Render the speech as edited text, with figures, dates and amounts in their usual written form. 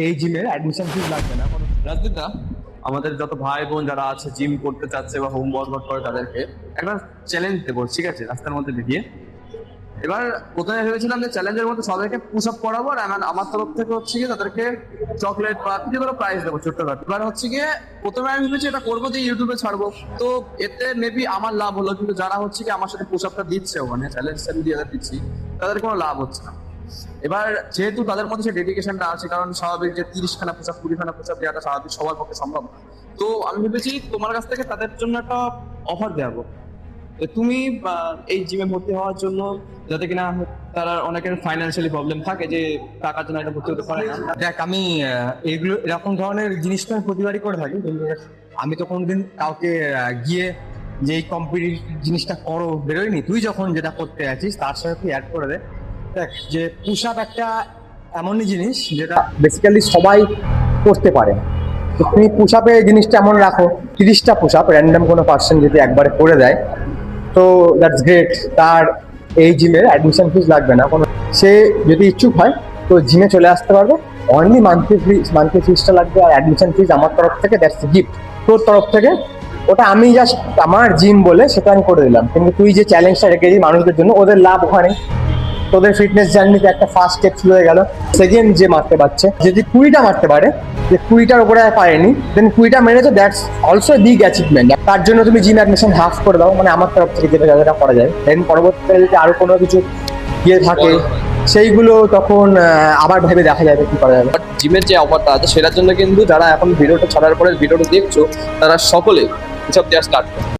এই জিমের admission fees লাগবে না কোনো। রাজদীপদা, আমাদের যত ভাই বোন যারা আছে জিম করতে চাচ্ছে বা হোম ওয়ার্কআউট করে তাদেরকে একটা চ্যালেঞ্জ দেবো, ঠিক আছে, রাস্তার মধ্যে দেখিয়ে। এবার প্রথমে ভেবেছিলাম যে চ্যালেঞ্জের মধ্যে সবাইকে পুশ আপ করাবো, আর আমার তরফ থেকে হচ্ছে গিয়ে তাদেরকে চকলেট বা কিছু করে প্রাইজ দেবো ছোট্টখাটো। এবার হচ্ছে গিয়ে প্রথমে আমি ভেবেছি এটা করবো যে ইউটিউবে ছাড়বো, তো এতে মেবি আমার লাভ হলো, কিন্তু যারা হচ্ছে কি আমার সাথে পুশ আপটা দিচ্ছে ওখানে চ্যালেঞ্জটা দিয়ে দিচ্ছি তাদের কোনো লাভ হচ্ছে না। এবার যেহেতু তাদের মধ্যে সেই ডেডিকেশনটা আছে, কারণ স্বাভাবিক যে 30খানা পোশাক 20খানা পোশাক দেওয়াটা স্বাভাবিক সবার পক্ষে সম্ভব না। তো আমি ভেবেছি তোমার কাছ থেকে তাদের জন্য একটা অফার দেওয়াবো। তো তুমি এই জিমে ভর্তি হওয়ার জন্য, যাতে কিনা তারা অনেকের ফাইন্যান্সিয়ালি প্রবলেম থাকে যে টাকার জন্য এটা ভর্তি হতে পারে না। দেখ, আমি এইগুলো এরকম ধরনের জিনিসটা আমি প্রতিবারই করে থাকি, কিন্তু আমি তো কোনোদিন কাউকে গিয়ে যে এই কম্পিটিটিভ জিনিসটা করো বেরোয়নি। তুই যখন যেটা করতে আছিস তার সাথে তুই অ্যাড করে দে। দেখ, যে পুশ আপ একটা এমনই জিনিস যেটা বেসিক্যালি সবাই করতে পারে। তো তুমি পুশ আপে জিনিসটা এমন রাখো, 30টা পুশ আপ র্যান্ডম কোনো পার্সন যদি একবারে করে দেয় তো দ্যাটস গ্রেট। তার এই জিমের অ্যাডমিশন ফিস লাগবে না কোনো। সে যদি ইচ্ছুক হয় তো জিমে চলে আসতে পারবে। অনলি মান্থলি ফিসটা লাগবে, আর অ্যাডমিশন ফিস আমার তরফ থেকে, দ্যাটস গিফট তোর তরফ থেকে। ওটা আমি জাস্ট আমার জিম বলে সেটা আমি করে দিলাম, কিন্তু তুই যে চ্যালেঞ্জটা রেখেছিস মানুষদের জন্য, ওদের লাভ ওখানে। তোদের ফিটনেস জার্নিতে একটা ফার্স্ট স্টেপ শুরু হয়ে গেল। সেকেন্ড যে মারতে পারছে, যদি 20টা মারতে পারে, যে 20টার উপরে আর পারেনি, দেন 20টা মেরেছে, দ্যাটস অলসো বিগ অ্যাচিভমেন্ট। তার জন্য তুমি জিম অ্যাডমিশন হাফ করে দাও, মানে আমার তরফ থেকে যেটা যেটা করা যায়। দেন পরবর্তীতে যদি আরো কোনো কিছু ইয়ে থাকে সেইগুলো তখন আবার ভেবে দেখা যাবে কি করা যাবে। জিমের যে অফারটা আছে সেটার জন্য কিন্তু যারা এখন ভিডিওটা ছাড়ার পরে ভিডিওটা দেখছো তারা সকলে এসব দেওয়া স্টার্ট করে।